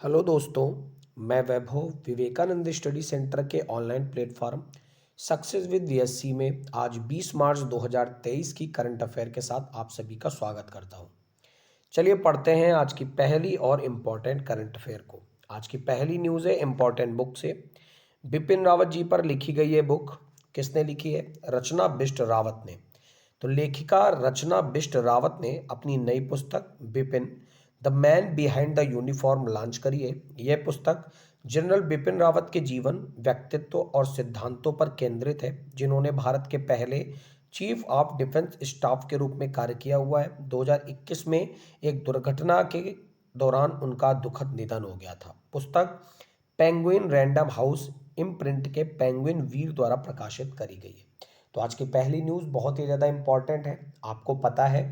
Hello दोस्तों। मैं वैभव Vivekananda study centre के online platform success with VSC में आज 20 मार्च 2023 की करंट अफेयर के साथ आप सभी का स्वागत करता हूं। चलिए पढ़ते हैं आज की पहली और इम्पोर्टेंट करंट अफेयर को। आज की पहली न्यूज़ है इम्पोर्टेंट बुक से। बिपिन रावत जी पर लिखी गई ये बुक किसने लिखी है? रचना बिष्ट रावत ने। तो लेखिका रचना बिष्ट रावत ने अपनी नई पुस्तक Bipin the man behind the uniform launch करी है। यह पुस्तक जनरल बिपिन रावत के जीवन, व्यक्तित्व और सिद्धांतों पर केंद्रित है, जिन्होंने भारत के पहले चीफ ऑफ डिफेंस स्टाफ के रूप में कार्य किया हुआ है। 2021 में एक दुर्घटना के दौरान उनका दुखद निधन हो गया था। पुस्तक पेंगुइन रैंडम हाउस इम्प्रिंट के पेंगुइन वीर द्वारा प्रकाशित करी गई है। तो आज की पहली न्यूज़ बहुत ही ज़्यादा इंपॉर्टेंट है। आपको पता है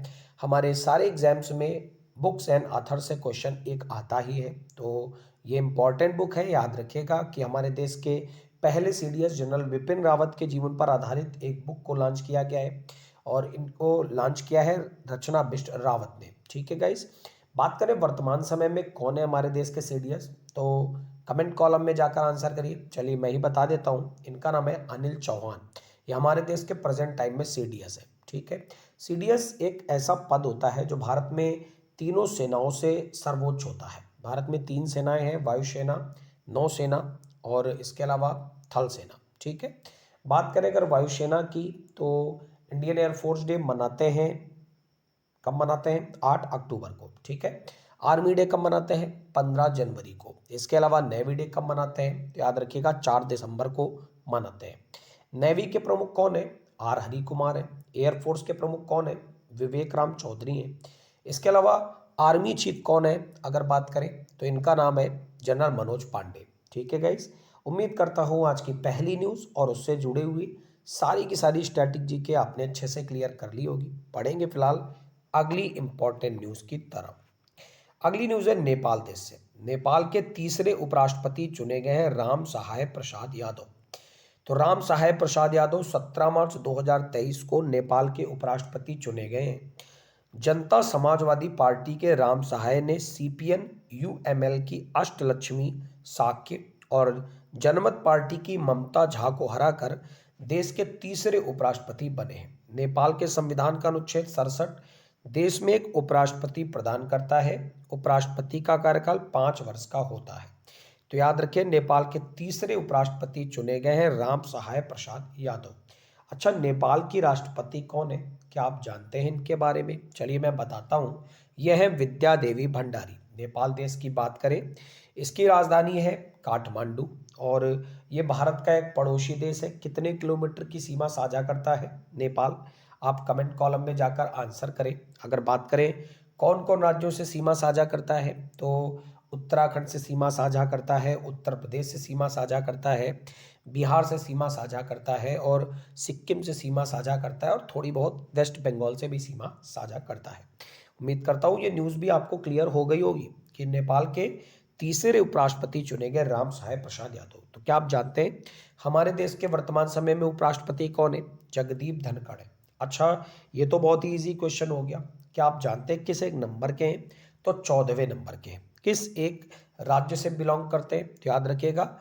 हमारे सारे एग्जाम्स में बुक्स एंड ऑथर से क्वेश्चन एक आता ही है, तो ये इंपॉर्टेंट बुक है। याद रखिएगा कि हमारे देश के पहले सीडीएस जनरल बिपिन रावत के जीवन पर आधारित एक बुक को लॉन्च किया गया है और इनको लॉन्च किया है रचना बिष्ट रावत ने। ठीक है गाइस, बात करें वर्तमान समय में कौन है हमारे देश के सीडीएस, तो कमेंट कॉलम में जाकर आंसर करिए। चलिए मैं ही बता देता हूँ, इनका नाम है अनिल चौहान। ये हमारे देश के प्रेजेंट टाइम में सीडीएस है। ठीक है, सीडीएस एक ऐसा पद होता है जो भारत में तीनों सेनाओं से सर्वोच्च होता है। भारत में 3 सेनाएं हैं, वायुसेना, नौसेना और इसके अलावा थल सेना। ठीक है, बात करें अगर वायुसेना की, तो इंडियन एयरफोर्स डे मनाते हैं, कब मनाते हैं? 8 अक्टूबर को। ठीक है, आर्मी डे कब मनाते हैं? 15 जनवरी को। इसके अलावा नेवी डे कब मनाते हैं? तो याद रखिएगा 4 दिसंबर को मनाते हैं। नेवी के प्रमुख कौन है? आर हरि कुमार है। एयरफोर्स के प्रमुख कौन है? विवेक राम चौधरी हैं। इसके अलावा आर्मी चीफ कौन है अगर बात करें, तो इनका नाम है जनरल मनोज पांडे। ठीक है गाइस, उम्मीद करता हूँ आज की पहली न्यूज़ और उससे जुड़े हुए सारी की सारी स्ट्रैटेजी के आपने अच्छे से क्लियर कर ली होगी। पढ़ेंगे फिलहाल अगली इंपॉर्टेंट न्यूज़ की तरफ। अगली न्यूज़ है नेपाल देश से। नेपाल के तीसरे उपराष्ट्रपति चुने गए हैं राम सहाय प्रसाद यादव। तो राम सहाय प्रसाद यादव 17 मार्च 2023 को नेपाल के उपराष्ट्रपति चुने गए हैं। जनता समाजवादी पार्टी के राम सहाय ने सीपीएन यूएमएल की अष्टलक्ष्मी साक्य और जनमत पार्टी की ममता झा को हराकर देश के तीसरे उपराष्ट्रपति बने हैं। नेपाल के संविधान का अनुच्छेद 67 देश में एक उपराष्ट्रपति प्रदान करता है। उपराष्ट्रपति का कार्यकाल 5 वर्ष का होता है। तो याद रखें, नेपाल के तीसरे उपराष्ट्रपति चुने गए हैं राम सहाय प्रसाद यादव। अच्छा, नेपाल की राष्ट्रपति कौन है? क्या आप जानते हैं इनके बारे में? चलिए मैं बताता हूँ। यह है विद्या देवी भंडारी। नेपाल देश की बात करें, इसकी राजधानी है काठमांडू और ये भारत का एक पड़ोसी देश है। कितने किलोमीटर की सीमा साझा करता है नेपाल? आप कमेंट कॉलम में जाकर आंसर करें। अगर बात करें कौन कौन राज्यों से सीमा साझा करता है, तो उत्तराखंड से सीमा साझा करता है, उत्तर प्रदेश से सीमा साझा करता है, बिहार से सीमा साझा करता है और सिक्किम से सीमा साझा करता है और थोड़ी बहुत वेस्ट बंगाल से भी सीमा साझा करता है। उम्मीद करता हूँ ये न्यूज़ भी आपको क्लियर हो गई होगी कि नेपाल के तीसरे उपराष्ट्रपति चुने गए राम सहाय प्रसाद यादव। तो क्या आप जानते हैं हमारे देश के वर्तमान समय में उपराष्ट्रपति कौन है? जगदीप धनखड़ है। अच्छा, ये तो बहुत ही ईजी क्वेश्चन हो गया। क्या आप जानते हैं किस एक नंबर के हैं? तो 14वें नंबर के हैं। किस एक राज्य से बिलोंग करते हैं? तो याद रखिएगा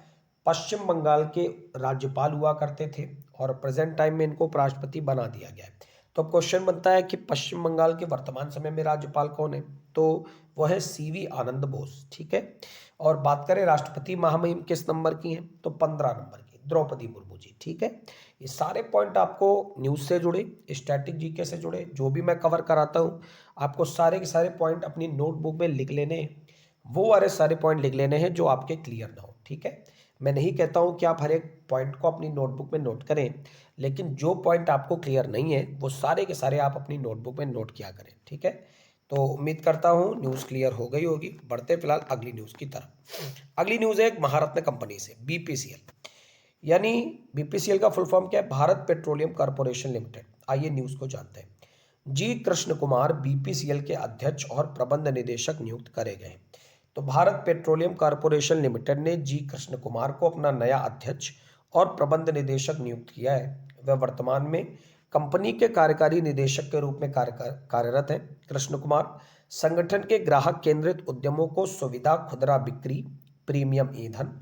पश्चिम बंगाल के राज्यपाल हुआ करते थे और प्रेजेंट टाइम में इनको उपराष्ट्रपति बना दिया गया है। तो अब क्वेश्चन बनता है कि पश्चिम बंगाल के वर्तमान समय में राज्यपाल कौन है? तो वह है सीवी आनंद बोस। ठीक है, और बात करें राष्ट्रपति महामहिम किस नंबर की हैं, तो 15 नंबर की द्रौपदी मुर्मू जी। ठीक है, ये सारे पॉइंट आपको न्यूज़ से जुड़े, स्टैटिक जीके से जुड़े, जो भी मैं कवर कराता हूँ आपको सारे के सारे पॉइंट अपनी नोटबुक में लिख लेने हैं। वो वाले सारे पॉइंट लिख लेने हैं जो आपके क्लियर ना हो। ठीक है, मैं नहीं कहता हूँ कि आप हर एक पॉइंट को अपनी नोटबुक में नोट करें, लेकिन जो पॉइंट आपको क्लियर नहीं है वो सारे के सारे आप अपनी नोटबुक में नोट किया करें। ठीक है, तो उम्मीद करता हूँ न्यूज़ क्लियर हो गई होगी। बढ़ते फिलहाल अगली न्यूज़ की तरफ। अगली न्यूज़ है एक महारत्न कंपनी से, बीपीसीएल। यानी बीपीसीएल का फुल फॉर्म क्या है? Bharat petroleum corporation limited. आइए न्यूज़ को जानते हैं। जी कृष्ण कुमार बीपीसीएल के अध्यक्ष और प्रबंध निदेशक नियुक्त करे गए। तो भारत पेट्रोलियम कॉर्पोरेशन लिमिटेड ने जी कृष्ण कुमार को अपना नया अध्यक्ष और प्रबंध निदेशक नियुक्त किया है। वह वर्तमान में कंपनी के कार्यकारी निदेशक के रूप में कार्यरत हैं। कृष्ण कुमार संगठन के ग्राहक केंद्रित उद्यमों को सुविधा, खुदरा बिक्री, प्रीमियम ईंधन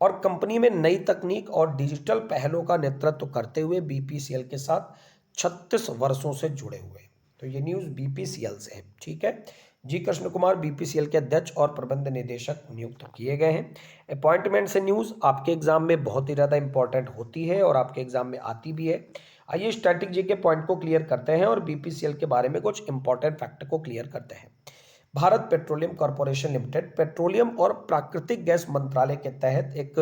और कंपनी में नई तकनीक और डिजिटल पहलों का नेतृत्व करते हुए बीपीसीएल के साथ 36 वर्षों से जुड़े हुए। तो ये न्यूज़ बीपीसीएल से है। ठीक है। जी कृष्ण कुमार बीपीसीएल के अध्यक्ष और प्रबंध निदेशक नियुक्त किए गए हैं। अपॉइंटमेंट से न्यूज़ आपके एग्जाम में बहुत ही ज़्यादा इंपॉर्टेंट होती है और आपके एग्जाम में आती भी है। आइए स्ट्रैटेजी के पॉइंट को क्लियर करते हैं और बीपीसीएल के बारे में कुछ इंपॉर्टेंट फैक्ट को क्लियर करते हैं। Bharat petroleum corporation limited petroleum और प्राकृतिक गैस मंत्रालय के तहत एक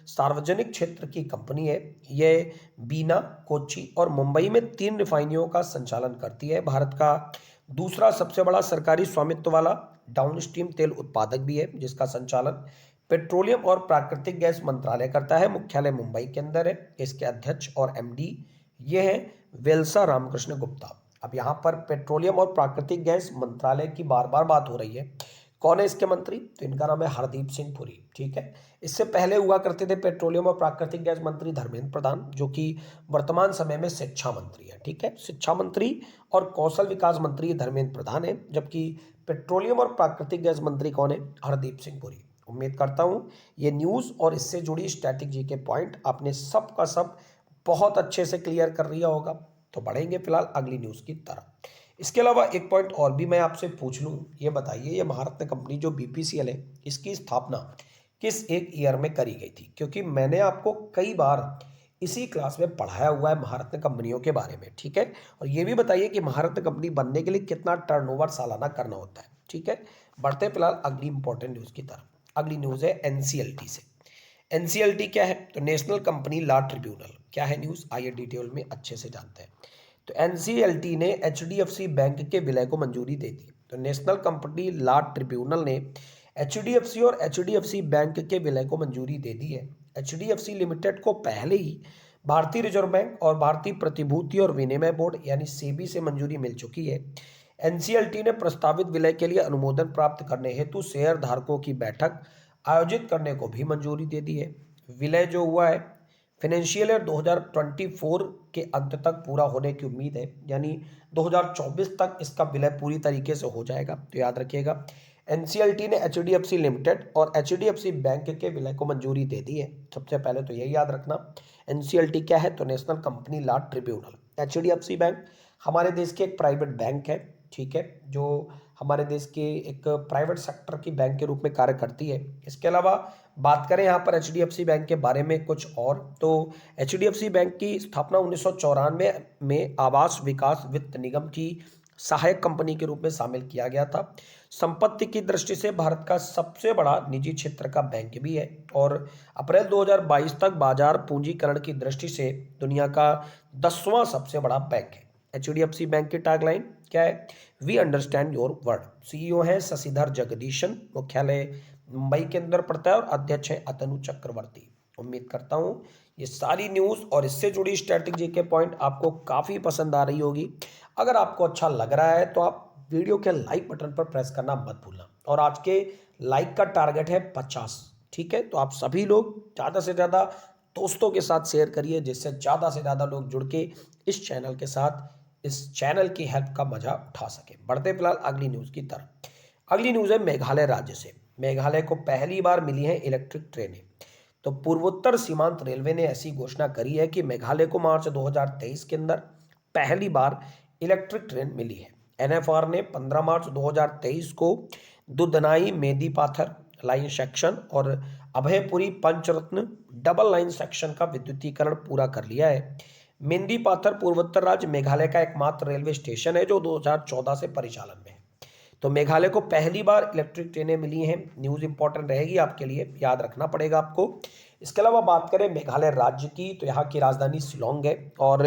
सार्वजनिक क्षेत्र की कंपनी है। यह बीना, कोच्चि और मुंबई में 3 रिफाइनरियों का संचालन करती है। भारत का दूसरा सबसे बड़ा सरकारी स्वामित्व वाला डाउनस्ट्रीम तेल उत्पादक भी है, जिसका संचालन पेट्रोलियम और प्राकृतिक गैस मंत्रालय करता है। मुख्यालय मुंबई के अंदर है। इसके अध्यक्ष और एमडी ये है वेल्सा रामकृष्ण गुप्ता। अब यहाँ पर पेट्रोलियम और प्राकृतिक गैस मंत्रालय की बार बार बात हो रही है। कौन है इसके मंत्री? तो इनका नाम है हरदीप सिंह पुरी। ठीक है। इससे पहले हुआ करते थे पेट्रोलियम और प्राकृतिक गैस मंत्री धर्मेंद्र प्रधान, जो कि वर्तमान समय में शिक्षा मंत्री है। ठीक है। शिक्षा मंत्री और कौशल विकास मंत्री धर्मेंद्र प्रधान है, जबकि पेट्रोलियम और प्राकृतिक गैस मंत्री कौन है? हरदीप सिंह पुरी। उम्मीद करता हूँ ये न्यूज़ और इससे जुड़ी स्ट्रैटेजी के पॉइंट आपने सब का सब बहुत अच्छे से क्लियर कर लिया होगा। तो बढ़ेंगे फिलहाल अगली न्यूज़ की तरफ। इसके अलावा एक पॉइंट और भी मैं आपसे पूछ लूँ, ये बताइए, ये महारत्न कंपनी जो बीपीसीएल है, इसकी स्थापना किस एक ईयर में करी गई थी? क्योंकि मैंने आपको कई बार इसी क्लास में पढ़ाया हुआ है महारत्न कंपनियों के बारे में। ठीक है। और ये भी बताइए कि महारत्न कंपनी बनने के लिए कितना टर्नओवर सालाना करना होता है। ठीक है। बढ़ते फिलहाल अगली इंपॉर्टेंट न्यूज़ की तरफ। अगली न्यूज़ है एनसीएलटी से। एनसीएलटी क्या है? तो नेशनल कंपनी लॉ ट्रिब्यूनल। क्या है न्यूज़? आइए डिटेल में अच्छे से जानते हैं। तो एनसीएलटी ने एचडीएफसी बैंक के विलय को मंजूरी दे दी। तो नेशनल कंपनी लॉ ट्रिब्यूनल ने एचडीएफसी और एचडीएफसी बैंक के विलय को मंजूरी दे दी है। एचडीएफसी लिमिटेड को पहले ही भारतीय रिजर्व बैंक और भारतीय प्रतिभूति और विनिमय बोर्ड यानी सेबी से मंजूरी मिल चुकी है। एनसीएलटी ने प्रस्तावित विलय के लिए अनुमोदन प्राप्त करने हेतु शेयर धारकों की बैठक आयोजित करने को भी मंजूरी दे दी है। विलय जो हुआ है फाइनेंशियल ईयर 2024 के अंत तक पूरा होने की उम्मीद है, यानी 2024 तक इसका विलय पूरी तरीके से हो जाएगा। तो याद रखिएगा, एनसीएलटी ने एचडीएफसी लिमिटेड और एचडीएफसी बैंक के विलय को मंजूरी दे दी है। सबसे पहले तो यही याद रखना, एनसीएलटी क्या है? तो national company law tribunal. HDFC bank हमारे देश के एक प्राइवेट बैंक है। ठीक है। जो हमारे देश के एक प्राइवेट सेक्टर की बैंक के रूप में कार्य करती है। इसके अलावा बात करें यहाँ पर एचडीएफसी बैंक के बारे में कुछ और, तो एचडीएफसी बैंक की स्थापना 1994 में आवास विकास वित्त निगम की सहायक कंपनी के रूप में शामिल किया गया था। संपत्ति की दृष्टि से भारत का सबसे बड़ा निजी क्षेत्र का बैंक भी है और अप्रैल 2022 तक बाजार पूंजीकरण की दृष्टि से दुनिया का 10वां सबसे बड़ा बैंक है। एचडीएफसी बैंक की टैगलाइन क्या है? We understand your word. CEO है शशिधर जगदीशन, मुख्यालय मुंबई के अंदर पड़ता है और अध्यक्ष है अतनु चक्रवर्ती। उम्मीद करता हूँ ये सारी न्यूज़ और इससे जुड़ी स्ट्रैटेजी के पॉइंट आपको काफ़ी पसंद आ रही होगी। अगर आपको अच्छा लग रहा है तो आप वीडियो के लाइक बटन पर प्रेस करना मत भूलना। और आज के लाइक का टारगेट है 50। ठीक है। तो आप सभी लोग ज़्यादा से ज़्यादा दोस्तों के साथ शेयर करिए, जिससे ज़्यादा से ज़्यादा लोग जुड़ के इस चैनल के साथ इस चैनल की हेल्प का मजा उठा सके। बढ़ते फिलहाल अगली न्यूज़ की तरफ। अगली न्यूज़ है मेघालय राज्य से। मेघालय को पहली बार मिली है इलेक्ट्रिक ट्रेनें। तो पूर्वोत्तर सीमांत रेलवे ने ऐसी घोषणा करी है कि मेघालय को मार्च 2023 के अंदर पहली बार इलेक्ट्रिक ट्रेन मिली है। एनएफआर ने 15 मार्च 2023 को दुधनाई मेदी पाथर लाइन सेक्शन और अभयपुरी पंचरत्न डबल लाइन सेक्शन का विद्युतीकरण पूरा कर लिया है। मेंदी पाथर पूर्वोत्तर राज्य मेघालय का एकमात्र रेलवे स्टेशन है जो 2014 से परिचालन में है। तो मेघालय को पहली बार इलेक्ट्रिक ट्रेनें मिली हैं। न्यूज़ इंपॉर्टेंट रहेगी आपके लिए, याद रखना पड़ेगा आपको। इसके अलावा बात करें मेघालय राज्य की, तो यहाँ की राजधानी शिलोंग है और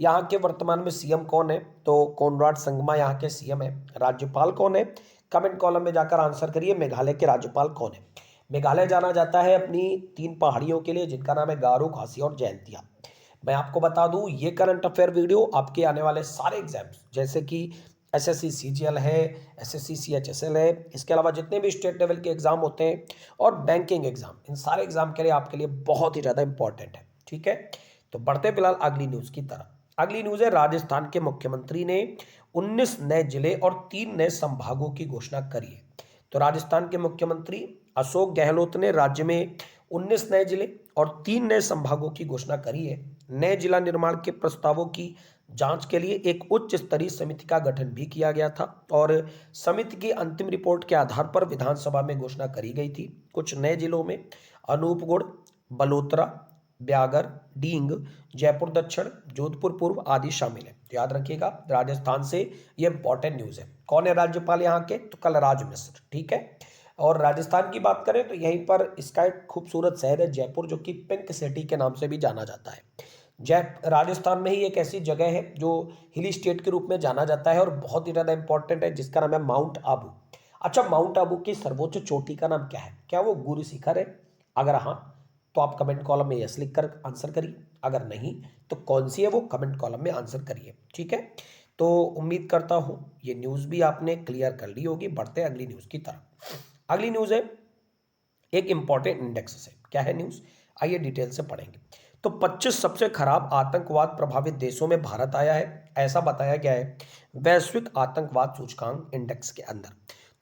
यहाँ के वर्तमान में सीएम कौन है? तो कोनराड संगमा यहाँ के सीएम है। राज्यपाल कौन है? कमेंट कॉलम में जाकर आंसर करिए, मेघालय के राज्यपाल कौन है? मेघालय जाना जाता है अपनी 3 पहाड़ियों के लिए, जिनका नाम है गारो, खासी और जयंतिया। मैं आपको बता दूं, ये करंट अफेयर वीडियो आपके आने वाले सारे एग्जाम्स, जैसे कि एसएससी सीजीएल है, एसएससी सीएचएसएल है, इसके अलावा जितने भी स्टेट लेवल के एग्जाम होते हैं और बैंकिंग एग्जाम, इन सारे एग्जाम के लिए आपके लिए बहुत ही ज़्यादा इंपॉर्टेंट है। ठीक है। तो बढ़ते फिलहाल अगली न्यूज़ की तरफ। अगली न्यूज है, राजस्थान के मुख्यमंत्री ने 19 नए जिले और 3 नए संभागों की घोषणा करी है। तो राजस्थान के मुख्यमंत्री अशोक गहलोत ने राज्य में 19 नए जिले और 3 नए संभागों की घोषणा करी है। नए जिला निर्माण के प्रस्तावों की जांच के लिए एक उच्च स्तरीय समिति का गठन भी किया गया था और समिति की अंतिम रिपोर्ट के आधार पर विधानसभा में घोषणा करी गई थी। कुछ नए जिलों में अनूपगढ़, बलोत्रा, ब्यागर, डींग, जयपुर दक्षिण, जोधपुर पूर्व आदि शामिल है। तो याद रखिएगा, राजस्थान से ये इंपॉर्टेंट न्यूज है। कौन है राज्यपाल यहाँ के? तो कलराज मिश्र। ठीक है। और राजस्थान की बात करें तो यहीं पर इसका एक खूबसूरत शहर है जयपुर, जो कि पिंक सिटी के नाम से भी जाना जाता है। राजस्थान में ही एक ऐसी जगह है जो हिली स्टेट के रूप में जाना जाता है और बहुत ही ज़्यादा इंपॉर्टेंट है, जिसका नाम है माउंट आबू। अच्छा, माउंट आबू की सर्वोच्च चोटी का नाम क्या है? क्या वो गुरु शिखर है? अगर हाँ, तो आप कमेंट कॉलम में यस लिख कर आंसर करिए। अगर नहीं, तो कौन सी है वो कमेंट कॉलम में आंसर करिए। ठीक है। तो उम्मीद करता हूं ये न्यूज़ भी आपने क्लियर कर ली होगी। बढ़ते हैं अगली न्यूज़ की तरफ। अगली न्यूज़ है एक इंपॉर्टेंट इंडेक्स से। क्या है न्यूज़? आइए डिटेल से पढ़ेंगे। तो 25 सबसे खराब आतंकवाद प्रभावित देशों में भारत आया है, ऐसा बताया गया है वैश्विक आतंकवाद सूचकांक इंडेक्स के अंदर।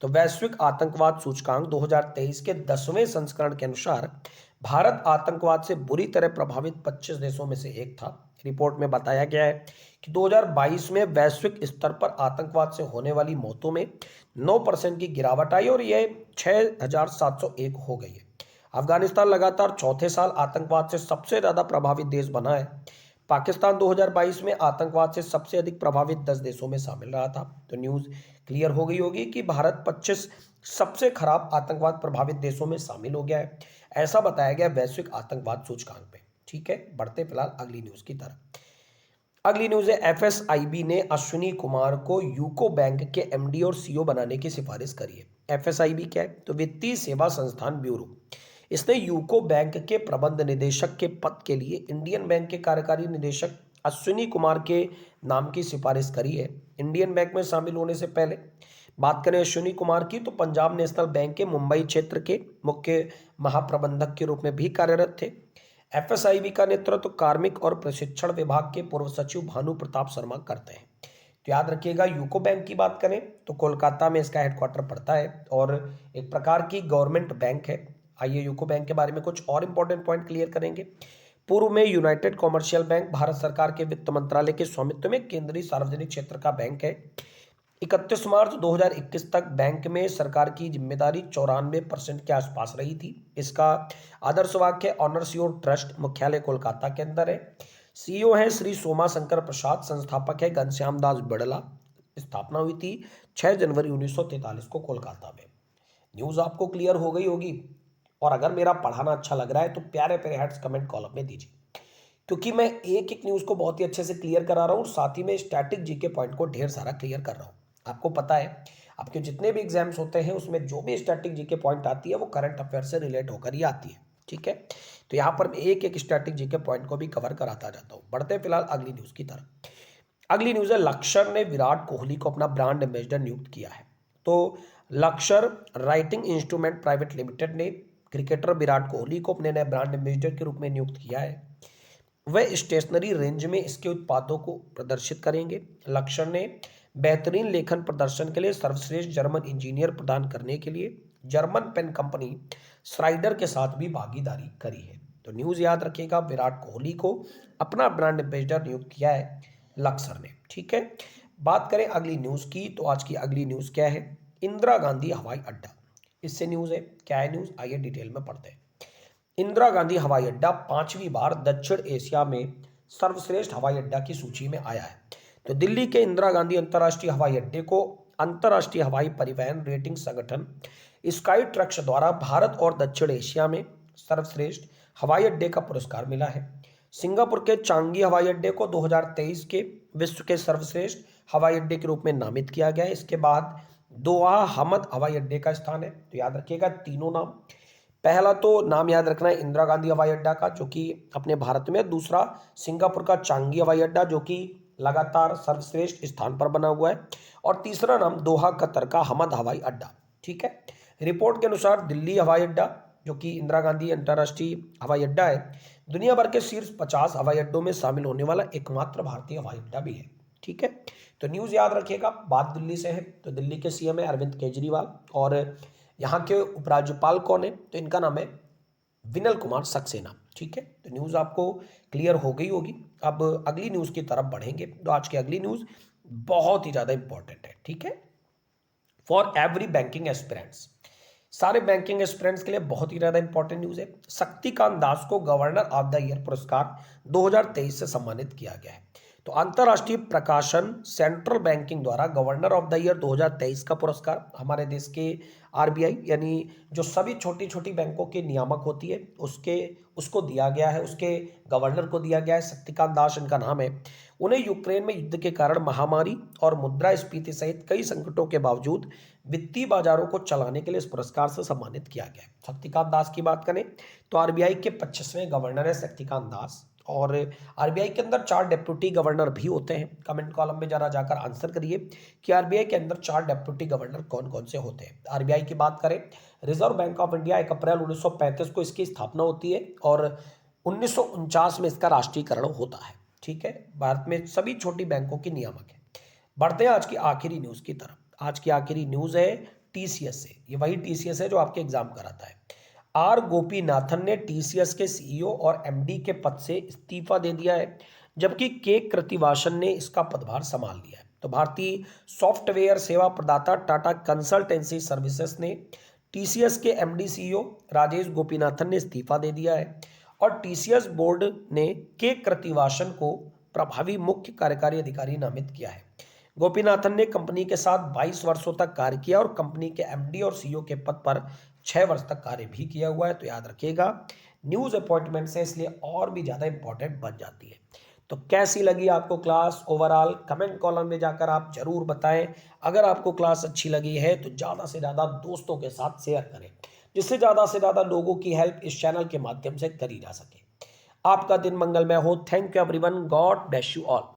तो वैश्विक आतंकवाद सूचकांक 2023 के 10वें संस्करण के अनुसार भारत आतंकवाद से बुरी तरह प्रभावित 25 देशों में से एक था। रिपोर्ट में बताया गया है कि 2022 में वैश्विक स्तर पर आतंकवाद से होने वाली मौतों में 9% की गिरावट आई और यह 6,701 हो गई है। अफगानिस्तान लगातार चौथे साल आतंकवाद से सबसे ज्यादा प्रभावित देश बना है। पाकिस्तान 2022 में आतंकवाद से सबसे अधिक प्रभावित 10 देशों में शामिल रहा था। तो न्यूज क्लियर हो गई होगी कि भारत 25 सबसे खराब आतंकवाद प्रभावित देशों में शामिल हो गया है, ऐसा बताया गया वैश्विक आतंकवाद सूचकांक में। ठीक है। बढ़ते फिलहाल अगली न्यूज की तरफ। अगली न्यूज है, एफएसआईबी ने अश्विनी कुमार को यूको बैंक के एमडी और सीईओ बनाने की सिफारिश करी है। एफएसआईबी क्या है? तो वित्तीय सेवा संस्थान ब्यूरो। इसने यूको बैंक के प्रबंध निदेशक के पद के लिए इंडियन बैंक के कार्यकारी निदेशक अश्विनी कुमार के नाम की सिफारिश करी है। इंडियन बैंक में शामिल होने से पहले बात करें अश्विनी कुमार की, तो पंजाब नेशनल बैंक के मुंबई क्षेत्र के मुख्य महाप्रबंधक के रूप में भी कार्यरत थे। एफएसआईबी का नेतृत्व कार्मिक और प्रशिक्षण विभाग के पूर्व सचिव भानु प्रताप शर्मा करते हैं। तो याद रखिएगा, यूको बैंक की बात करें तो कोलकाता में इसका हेडक्वार्टर पड़ता है और एक प्रकार की गवर्नमेंट बैंक है। आइए यूको बैंक के बारे में कुछ और इंपॉर्टेंट पॉइंट क्लियर करेंगे। पूर्व में यूनाइटेड कॉमर्शियल बैंक भारत सरकार के वित्त मंत्रालय के स्वामित्व में केंद्रीय सार्वजनिक क्षेत्र का बैंक है। 31 मार्च 2021 तक बैंक में सरकार की जिम्मेदारी 94% के आसपास रही थी। इसका आदर्श वाक्य ऑनर्स योर ट्रस्ट। मुख्यालय कोलकाता के अंदर है। सीईओ है श्री सोमा शंकर प्रसाद। संस्थापक है घनश्याम दास बिड़ला। स्थापना हुई थी 6 जनवरी 1943 को कोलकाता में। न्यूज़ आपको क्लियर हो गई होगी। और अगर मेरा पढ़ाना अच्छा लग रहा है तो प्यारे प्यारे हेड्स कमेंट कॉलम में दीजिए, क्योंकि मैं एक एक न्यूज़ को बहुत ही अच्छे से क्लियर करा रहा हूँ और साथ ही में स्टैटिक जीके पॉइंट को ढेर सारा क्लियर कर रहा हूँ। आपको पता है, आपके जितने भी एग्जाम्स होते हैं उसमें जो भी स्टैटिक जीके पॉइंट आती है वो करंट अफेयर से रिलेट होकर ही आती है। ठीक है। तो यहाँ पर एक एक स्टैटिक जीके पॉइंट को भी कवर कराता जाता हूँ। बढ़ते हैं फिलहाल अगली न्यूज़ की तरफ। अगली न्यूज़ है, लक्ष्य ने विराट कोहली को अपना ब्रांड एम्बेसडर नियुक्त किया है। तो लक्ष्य राइटिंग इंस्ट्रूमेंट प्राइवेट लिमिटेड ने क्रिकेटर विराट कोहली को अपने नए ब्रांड एम्बेसडर के रूप में नियुक्त किया है। वह स्टेशनरी रेंज में इसके उत्पादों को प्रदर्शित करेंगे। लक्ष्य ने बेहतरीन लेखन प्रदर्शन के लिए सर्वश्रेष्ठ जर्मन इंजीनियर प्रदान करने के लिए जर्मन पेन कंपनी श्राइडर के साथ भी भागीदारी करी है। तो न्यूज़ याद रखिएगा, विराट कोहली को अपना ब्रांड एम्बेसडर नियुक्त किया है लक्ष्य ने। ठीक है। बात करें अगली न्यूज़ की, तो आज की अगली न्यूज़ क्या है? इंदिरा गांधी हवाई अड्डा। इससे न्यूज़ है। क्या है न्यूज़? आइए डिटेल में पढ़ते हैं। इंदिरा गांधी हवाई अड्डा 5वीं बार दक्षिण एशिया में सर्वश्रेष्ठ हवाई अड्डा की सूची में आया है। तो दिल्ली के इंदिरा गांधी अंतर्राष्ट्रीय हवाई अड्डे को अंतर्राष्ट्रीय हवाई परिवहन रेटिंग संगठन स्काई ट्रक्स द्वारा भारत और दक्षिण एशिया में सर्वश्रेष्ठ हवाई अड्डे का पुरस्कार मिला है। सिंगापुर के चांगी हवाई अड्डे को 2023 के विश्व के सर्वश्रेष्ठ हवाई अड्डे के रूप में नामित किया गया है। इसके बाद दोहा हमद हवाई अड्डे का स्थान है। तो याद रखिएगा तीनों नाम। पहला तो नाम याद रखना है इंदिरा गांधी हवाई अड्डा का, जो कि अपने भारत में। दूसरा सिंगापुर का चांगी हवाई अड्डा, जो कि लगातार सर्वश्रेष्ठ स्थान पर बना हुआ है। और तीसरा नाम दोहा कतर का हमद हवाई अड्डा। ठीक है। रिपोर्ट के अनुसार दिल्ली हवाई अड्डा, जो कि इंदिरा गांधी अंतर्राष्ट्रीय हवाई अड्डा है, दुनिया भर के शीर्ष 50 हवाई अड्डों में शामिल होने वाला एकमात्र भारतीय हवाई अड्डा भी है। ठीक है, तो न्यूज़ याद रखिएगा। बात दिल्ली से है तो दिल्ली के सीएम है अरविंद केजरीवाल, और यहाँ के उपराज्यपाल कौन है, तो इनका नाम है विनल कुमार सक्सेना। ठीक है, तो न्यूज़ आपको क्लियर हो गई होगी। अब अगली न्यूज़ की तरफ बढ़ेंगे। तो आज की अगली न्यूज़ बहुत ही ज़्यादा इंपॉर्टेंट है। ठीक है, फॉर एवरी बैंकिंग एस्पिरेंट्स, सारे बैंकिंग एस्पिरेंट्स के लिए बहुत ही ज़्यादा इंपॉर्टेंट न्यूज़ है। शक्तिकांत दास को गवर्नर ऑफ द ईयर पुरस्कार 2023 से सम्मानित किया गया है। तो अंतर्राष्ट्रीय प्रकाशन सेंट्रल बैंकिंग द्वारा गवर्नर ऑफ द ईयर 2023 का पुरस्कार हमारे देश के आरबीआई यानी जो सभी छोटी छोटी बैंकों के नियामक होती है उसको दिया गया है, उसके गवर्नर को दिया गया है। शक्तिकांत दास इनका नाम है। उन्हें यूक्रेन में युद्ध के कारण महामारी और मुद्रास्फीति सहित कई संकटों के बावजूद वित्तीय बाजारों को चलाने के लिए इस पुरस्कार से सम्मानित किया गया है। शक्तिकांत दास की बात करें तो आरबीआई के 25वें गवर्नर है शक्तिकांत दास, और आरबीआई के अंदर 4 डेप्यूटी गवर्नर भी होते हैं। कमेंट कॉलम में जरा जाकर आंसर करिए कि आरबीआई के अंदर 4 डेप्यूटी गवर्नर कौन कौन से होते हैं। आरबीआई की बात करें, रिजर्व बैंक ऑफ इंडिया 1 अप्रैल 1935 को इसकी स्थापना होती है और 1949 में इसका राष्ट्रीयकरण होता है। ठीक है, भारत में सभी छोटी बैंकों की नियामक है। बढ़ते हैं आज की आखिरी न्यूज़ की तरफ। आज की आखिरी न्यूज़ है टीसीएस से। ये वही टीसीएस है जो आपके एग्जाम कराता है। आर गोपीनाथन ने टीसीएस के सीईओ और एमडी के पद से इस्तीफा दे दिया है, जबकि के कृतिवासन ने इसका पदभार संभाल लिया है। तो भारतीय सॉफ्टवेयर सेवा प्रदाता टाटा कंसल्टेंसी सर्विसेज ने टीसीएस के एमडी सीईओ राजेश गोपीनाथन ने इस्तीफा दे दिया है, और टीसीएस बोर्ड ने के कृतिवासन को प्रभावी मुख्य कार्यकारी अधिकारी नामित किया है। गोपीनाथन ने कंपनी के साथ 22 वर्षों तक कार्य किया और कंपनी के एमडी और सीईओ के पद पर 6 वर्ष तक कार्य भी किया हुआ है। तो याद रखिएगा, न्यूज़ अपॉइंटमेंट से इसलिए और भी ज़्यादा इंपॉर्टेंट बन जाती है। तो कैसी लगी आपको क्लास ओवरऑल, कमेंट कॉलम में जाकर आप जरूर बताएं। अगर आपको क्लास अच्छी लगी है तो ज़्यादा से ज़्यादा दोस्तों के साथ शेयर करें, जिससे ज़्यादा से ज़्यादा लोगों की हेल्प इस चैनल के माध्यम से करी जा सके। आपका दिन मंगलमय हो। Thank you everyone, God bless you all.